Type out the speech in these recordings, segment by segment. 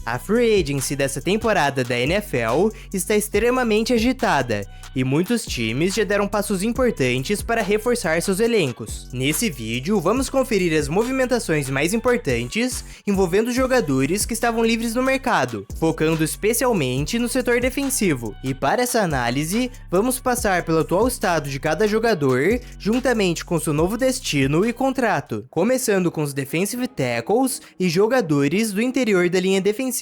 A free agency dessa temporada da NFL está extremamente agitada, e muitos times já deram passos importantes para reforçar seus elencos. Nesse vídeo, vamos conferir as movimentações mais importantes envolvendo jogadores que estavam livres no mercado, focando especialmente no setor defensivo. E para essa análise, vamos passar pelo atual estado de cada jogador, juntamente com seu novo destino e contrato, começando com os defensive tackles e jogadores do interior da linha defensiva.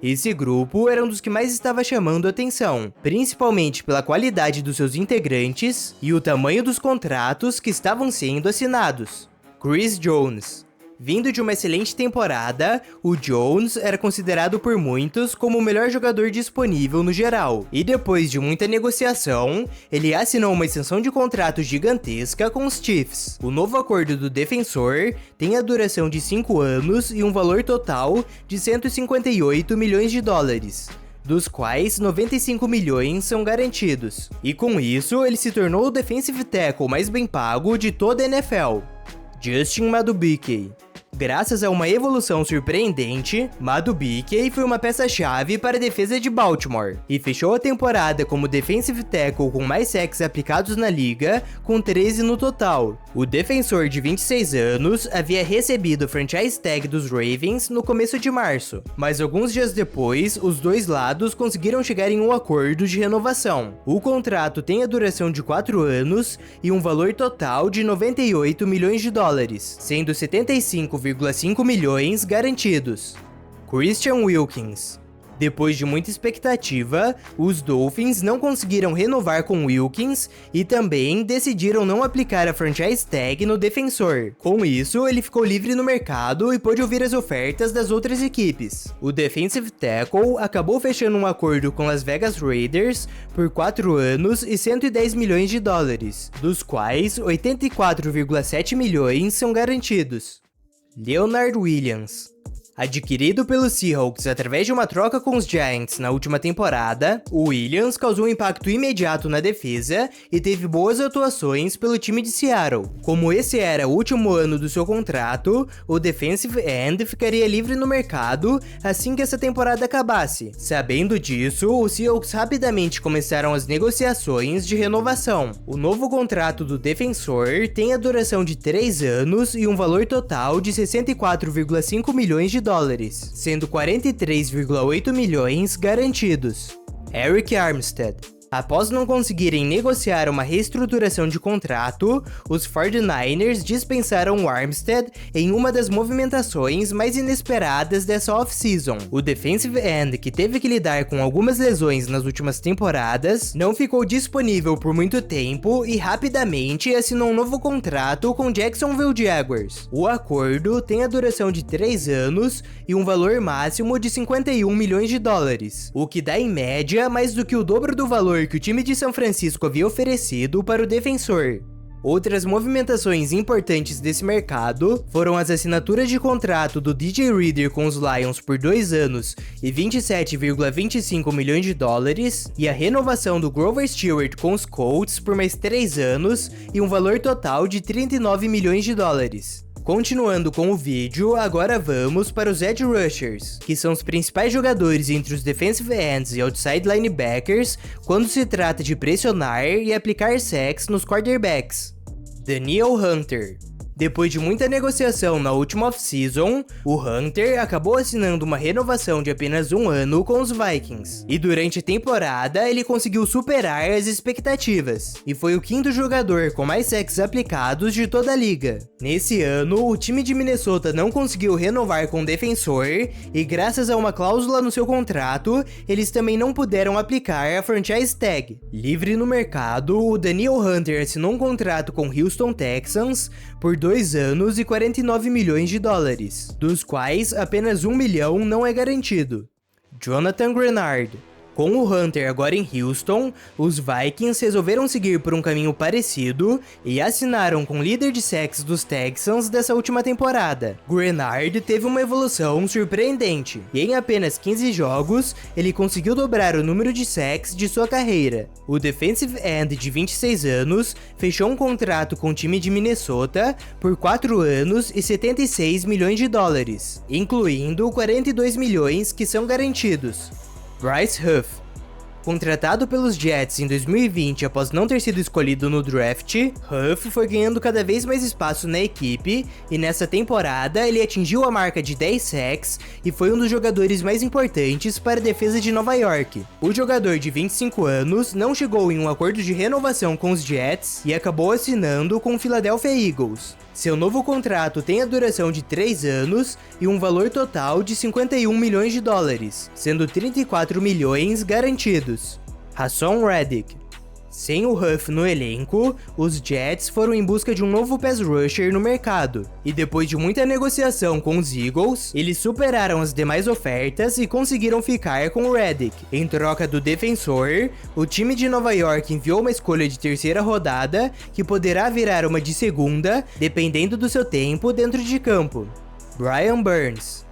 Esse grupo era um dos que mais estava chamando a atenção, principalmente pela qualidade dos seus integrantes e o tamanho dos contratos que estavam sendo assinados. Chris Jones. Vindo de uma excelente temporada, o Jones era considerado por muitos como o melhor jogador disponível no geral. E depois de muita negociação, ele assinou uma extensão de contrato gigantesca com os Chiefs. O novo acordo do defensor tem a duração de 5 anos e um valor total de 158 milhões de dólares. Dos quais 95 milhões são garantidos. E com isso, ele se tornou o defensive tackle mais bem pago de toda a NFL. Justin Madubuike. Graças a uma evolução surpreendente, Madubuike foi uma peça-chave para a defesa de Baltimore e fechou a temporada como defensive tackle com mais sacks aplicados na liga, com 13 no total. O defensor de 26 anos havia recebido o franchise tag dos Ravens no começo de março, mas alguns dias depois, os dois lados conseguiram chegar em um acordo de renovação. O contrato tem a duração de 4 anos e um valor total de 98 milhões de dólares, sendo 75,5 milhões garantidos. Christian Wilkins. Depois de muita expectativa, os Dolphins não conseguiram renovar com Wilkins e também decidiram não aplicar a franchise tag no defensor. Com isso, ele ficou livre no mercado e pôde ouvir as ofertas das outras equipes. O defensive tackle acabou fechando um acordo com Las Vegas Raiders por 4 anos e 110 milhões de dólares, dos quais 84,7 milhões são garantidos. Leonard Williams. Adquirido pelos Seahawks através de uma troca com os Giants na última temporada, o Williams causou um impacto imediato na defesa e teve boas atuações pelo time de Seattle. Como esse era o último ano do seu contrato, o defensive end ficaria livre no mercado assim que essa temporada acabasse. Sabendo disso, os Seahawks rapidamente começaram as negociações de renovação. O novo contrato do defensor tem a duração de 3 anos e um valor total de 64,5 milhões de dólares, sendo 43,8 milhões garantidos. Eric Armstead. Após não conseguirem negociar uma reestruturação de contrato, os 49ers dispensaram o Armstead em uma das movimentações mais inesperadas dessa off-season. O defensive end, que teve que lidar com algumas lesões nas últimas temporadas, não ficou disponível por muito tempo e rapidamente assinou um novo contrato com Jacksonville Jaguars. O acordo tem a duração de 3 anos e um valor máximo de 51 milhões de dólares, o que dá em média mais do que o dobro do valor que o time de São Francisco havia oferecido para o defensor. Outras movimentações importantes desse mercado foram as assinaturas de contrato do DJ Reader com os Lions por 2 anos e 27,25 milhões de dólares e a renovação do Grover Stewart com os Colts por mais 3 anos e um valor total de 39 milhões de dólares. Continuando com o vídeo, agora vamos para os edge rushers, que são os principais jogadores entre os defensive ends e outside linebackers quando se trata de pressionar e aplicar sacks nos quarterbacks. Danielle Hunter. Depois de muita negociação na última off-season, o Hunter acabou assinando uma renovação de apenas 1 ano com os Vikings. E durante a temporada, ele conseguiu superar as expectativas, e foi o 5º jogador com mais sacks aplicados de toda a liga. Nesse ano, o time de Minnesota não conseguiu renovar com o defensor, e graças a uma cláusula no seu contrato, eles também não puderam aplicar a franchise tag. Livre no mercado, o Danielle Hunter assinou um contrato com Houston Texans por 2 anos e 49 milhões de dólares, dos quais apenas 1 milhão não é garantido. Jonathan Greenard. Com o Hunter agora em Houston, os Vikings resolveram seguir por um caminho parecido e assinaram com o líder de sacks dos Texans dessa última temporada. Grenard teve uma evolução surpreendente, e em apenas 15 jogos, ele conseguiu dobrar o número de sacks de sua carreira. O defensive end de 26 anos fechou um contrato com o time de Minnesota por 4 anos e 76 milhões de dólares, incluindo 42 milhões que são garantidos. Bryce Huff. Contratado pelos Jets em 2020 após não ter sido escolhido no draft, Huff foi ganhando cada vez mais espaço na equipe e nessa temporada ele atingiu a marca de 10 sacks e foi um dos jogadores mais importantes para a defesa de Nova York. O jogador de 25 anos não chegou em um acordo de renovação com os Jets e acabou assinando com o Philadelphia Eagles. Seu novo contrato tem a duração de 3 anos e um valor total de 51 milhões de dólares, sendo 34 milhões garantidos. Haason Reddick. Sem o Huff no elenco, os Jets foram em busca de um novo pass rusher no mercado, e depois de muita negociação com os Eagles, eles superaram as demais ofertas e conseguiram ficar com o Reddick. Em troca do defensor, o time de Nova York enviou uma escolha de terceira rodada, que poderá virar uma de segunda, dependendo do seu tempo dentro de campo. Brian Burns.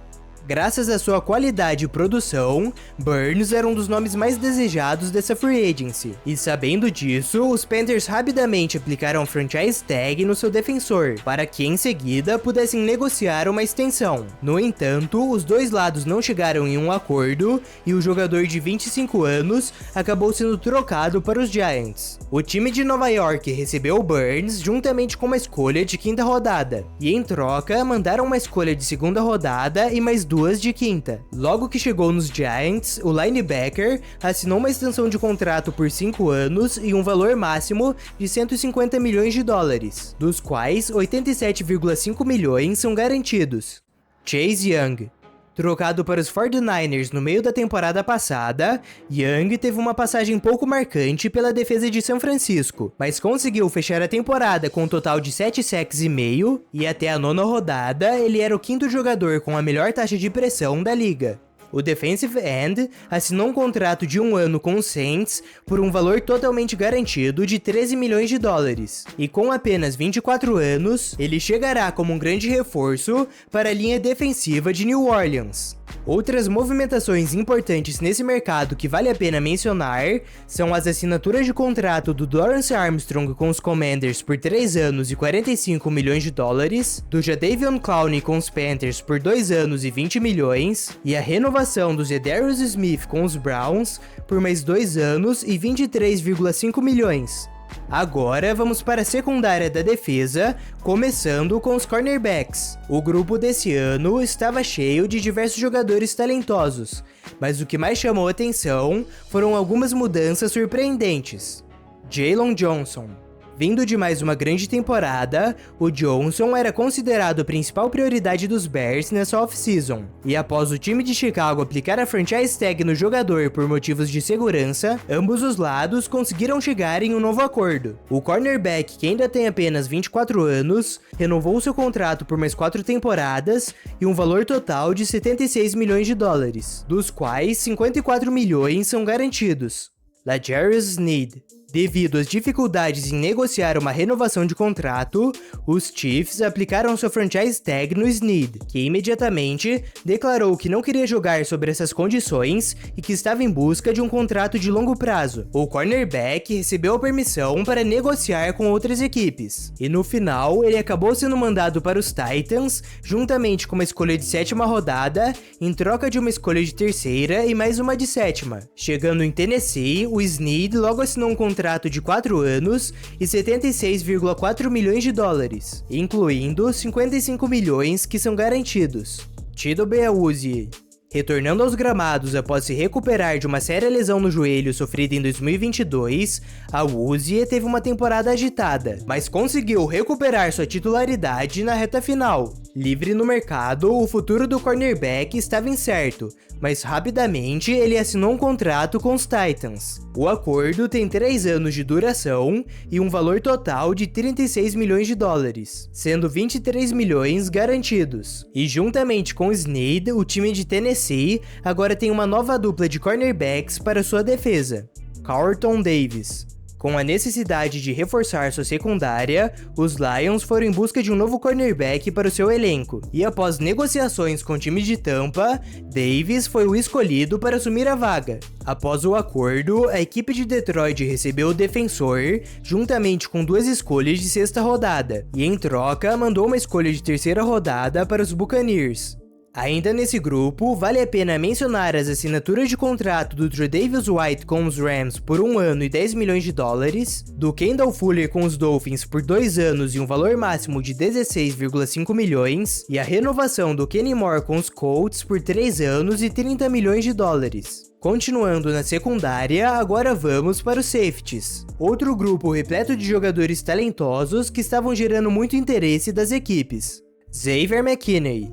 Graças à sua qualidade e produção, Burns era um dos nomes mais desejados dessa free agency, e sabendo disso, os Panthers rapidamente aplicaram franchise tag no seu defensor, para que em seguida pudessem negociar uma extensão. No entanto, os dois lados não chegaram em um acordo, e o jogador de 25 anos acabou sendo trocado para os Giants. O time de Nova York recebeu Burns juntamente com uma escolha de quinta rodada, e em troca mandaram uma escolha de segunda rodada e mais 2 de quinta. Logo que chegou nos Giants, o linebacker assinou uma extensão de contrato por 5 anos e um valor máximo de 150 milhões de dólares, dos quais 87,5 milhões são garantidos. Chase Young. Trocado para os 49ers no meio da temporada passada, Young teve uma passagem pouco marcante pela defesa de São Francisco, mas conseguiu fechar a temporada com um total de 7 sacks e meio, e até a 9ª rodada ele era o 5º jogador com a melhor taxa de pressão da liga. O defensive end assinou um contrato de 1 ano com os Saints por um valor totalmente garantido de 13 milhões de dólares. E com apenas 24 anos, ele chegará como um grande reforço para a linha defensiva de New Orleans. Outras movimentações importantes nesse mercado que vale a pena mencionar são as assinaturas de contrato do Dorance Armstrong com os Commanders por 3 anos e 45 milhões de dólares, do Jadeveon Clowney com os Panthers por 2 anos e 20 milhões, e a renovação do Zedarius Smith com os Browns por mais 2 anos e 23,5 milhões. Agora vamos para a secundária da defesa, começando com os cornerbacks. O grupo desse ano estava cheio de diversos jogadores talentosos, mas o que mais chamou atenção foram algumas mudanças surpreendentes. Jaylon Johnson. Vindo de mais uma grande temporada, o Johnson era considerado a principal prioridade dos Bears nessa off-season, e após o time de Chicago aplicar a franchise tag no jogador por motivos de segurança, ambos os lados conseguiram chegar em um novo acordo. O cornerback, que ainda tem apenas 24 anos, renovou seu contrato por mais 4 temporadas e um valor total de 76 milhões de dólares, dos quais 54 milhões são garantidos. L'Jarius Sneed. Devido às dificuldades em negociar uma renovação de contrato, os Chiefs aplicaram sua franchise tag no Sneed, que imediatamente declarou que não queria jogar sobre essas condições e que estava em busca de um contrato de longo prazo. O cornerback recebeu a permissão para negociar com outras equipes, e no final ele acabou sendo mandado para os Titans, juntamente com uma escolha de 7ª rodada, em troca de uma escolha de 3ª e mais uma de 7ª. Chegando em Tennessee, o Sneed logo assinou um contrato de 4 anos e 76,4 milhões de dólares, incluindo 55 milhões que são garantidos. Chidobe Awuzie. Retornando aos gramados após se recuperar de uma séria lesão no joelho sofrida em 2022, Awuzie teve uma temporada agitada, mas conseguiu recuperar sua titularidade na reta final. Livre no mercado, o futuro do cornerback estava incerto, mas rapidamente ele assinou um contrato com os Titans. O acordo tem 3 anos de duração e um valor total de 36 milhões de dólares, sendo 23 milhões garantidos. E juntamente com Snead, o time de Tennessee agora tem uma nova dupla de cornerbacks para sua defesa, Carlton Davis. Com a necessidade de reforçar sua secundária, os Lions foram em busca de um novo cornerback para o seu elenco, e após negociações com o time de Tampa, Davis foi o escolhido para assumir a vaga. Após o acordo, a equipe de Detroit recebeu o defensor, juntamente com 2 escolhas de 6ª rodada, e em troca mandou uma escolha de 3ª rodada para os Buccaneers. Ainda nesse grupo, vale a pena mencionar as assinaturas de contrato do Tre'Davious White com os Rams por 1 ano e 10 milhões de dólares, do Kendall Fuller com os Dolphins por 2 anos e um valor máximo de 16,5 milhões, e a renovação do Kenny Moore com os Colts por 3 anos e 30 milhões de dólares. Continuando na secundária, agora vamos para os safeties, outro grupo repleto de jogadores talentosos que estavam gerando muito interesse das equipes. Xavier McKinney.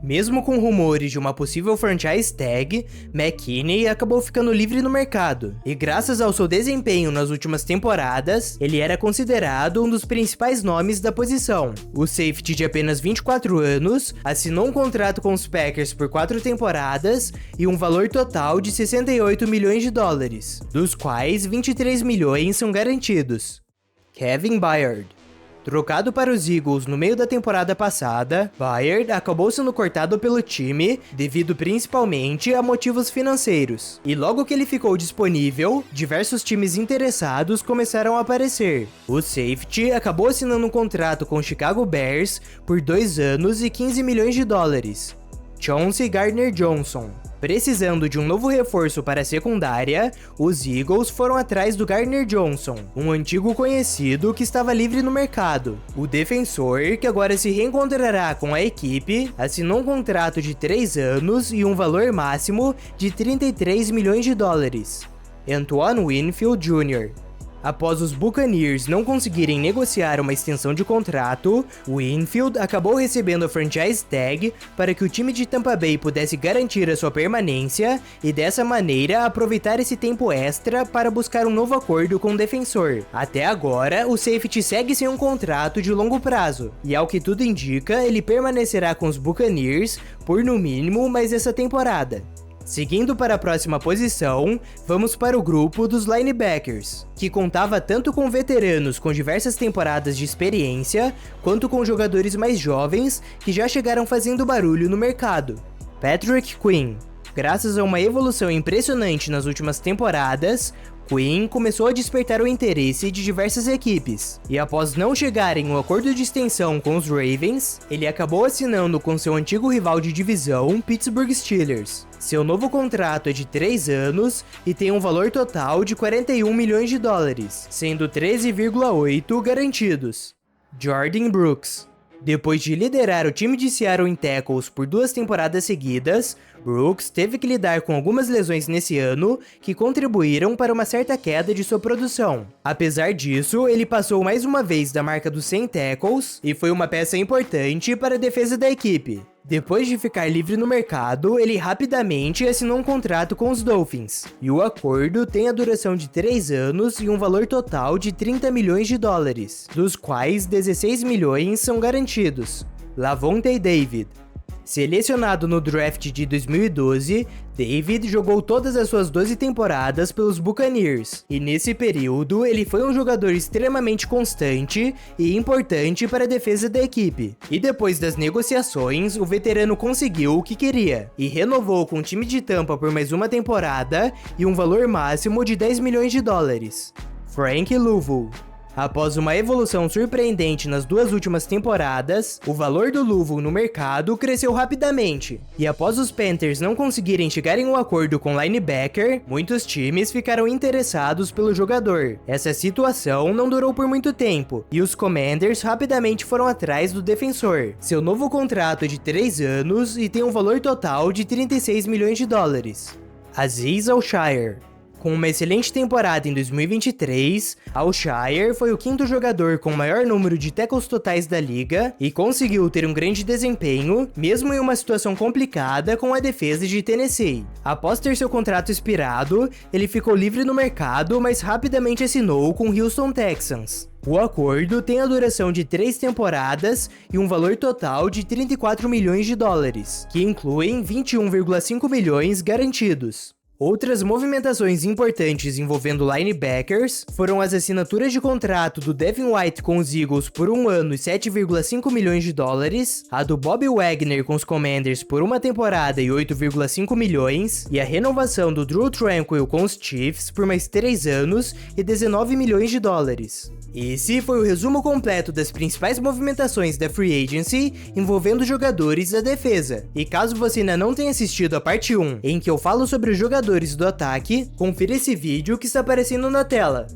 Mesmo com rumores de uma possível franchise tag, McKinney acabou ficando livre no mercado, e graças ao seu desempenho nas últimas temporadas, ele era considerado um dos principais nomes da posição. O safety de apenas 24 anos assinou um contrato com os Packers por 4 temporadas e um valor total de 68 milhões de dólares, dos quais 23 milhões são garantidos. Kevin Byard. Trocado para os Eagles no meio da temporada passada, Byard acabou sendo cortado pelo time devido principalmente a motivos financeiros. E logo que ele ficou disponível, diversos times interessados começaram a aparecer. O safety acabou assinando um contrato com o Chicago Bears por 2 anos e 15 milhões de dólares. Chauncey Gardner-Johnson. Precisando de um novo reforço para a secundária, os Eagles foram atrás do Gardner-Johnson, um antigo conhecido que estava livre no mercado. O defensor, que agora se reencontrará com a equipe, assinou um contrato de 3 anos e um valor máximo de 33 milhões de dólares. Antoine Winfield Jr. Após os Buccaneers não conseguirem negociar uma extensão de contrato, Winfield acabou recebendo a franchise tag para que o time de Tampa Bay pudesse garantir a sua permanência e dessa maneira aproveitar esse tempo extra para buscar um novo acordo com o defensor. Até agora, o safety segue sem um contrato de longo prazo, e ao que tudo indica, ele permanecerá com os Buccaneers por no mínimo mais essa temporada. Seguindo para a próxima posição, vamos para o grupo dos linebackers, que contava tanto com veteranos com diversas temporadas de experiência, quanto com jogadores mais jovens que já chegaram fazendo barulho no mercado. Patrick Queen. Graças a uma evolução impressionante nas últimas temporadas, Queen começou a despertar o interesse de diversas equipes, e após não chegar em um acordo de extensão com os Ravens, ele acabou assinando com seu antigo rival de divisão, Pittsburgh Steelers. Seu novo contrato é de 3 anos e tem um valor total de 41 milhões de dólares, sendo 13,8 garantidos. Jordan Brooks. Depois de liderar o time de Seattle em tackles por 2 temporadas seguidas, Brooks teve que lidar com algumas lesões nesse ano que contribuíram para uma certa queda de sua produção. Apesar disso, ele passou mais uma vez da marca dos 100 tackles e foi uma peça importante para a defesa da equipe. Depois de ficar livre no mercado, ele rapidamente assinou um contrato com os Dolphins, e o acordo tem a duração de 3 anos e um valor total de 30 milhões de dólares, dos quais 16 milhões são garantidos. Lavonte David. Selecionado no draft de 2012, David jogou todas as suas 12 temporadas pelos Buccaneers, e nesse período ele foi um jogador extremamente constante e importante para a defesa da equipe. E depois das negociações, o veterano conseguiu o que queria, e renovou com o time de Tampa por mais uma temporada e um valor máximo de 10 milhões de dólares. Frank Louvu. Após uma evolução surpreendente nas 2 últimas temporadas, o valor do Louvu no mercado cresceu rapidamente, e após os Panthers não conseguirem chegar em um acordo com o linebacker, muitos times ficaram interessados pelo jogador. Essa situação não durou por muito tempo, e os Commanders rapidamente foram atrás do defensor. Seu novo contrato é de 3 anos e tem um valor total de 36 milhões de dólares. Azeez Al-Shaair. Com uma excelente temporada em 2023, Al Shire foi o quinto jogador com o maior número de tackles totais da liga e conseguiu ter um grande desempenho, mesmo em uma situação complicada com a defesa de Tennessee. Após ter seu contrato expirado, ele ficou livre no mercado, mas rapidamente assinou com o Houston Texans. O acordo tem a duração de 3 temporadas e um valor total de 34 milhões de dólares, que incluem 21,5 milhões garantidos. Outras movimentações importantes envolvendo linebackers foram as assinaturas de contrato do Devin White com os Eagles por 1 ano e 7,5 milhões de dólares, a do Bobby Wagner com os Commanders por 1 temporada e 8,5 milhões, e a renovação do Drew Tranquill com os Chiefs por mais 3 anos e 19 milhões de dólares. Esse foi o resumo completo das principais movimentações da Free Agency envolvendo jogadores da defesa. E caso você ainda não tenha assistido a parte 1, em que eu falo sobre os jogadores do ataque, confira esse vídeo que está aparecendo na tela.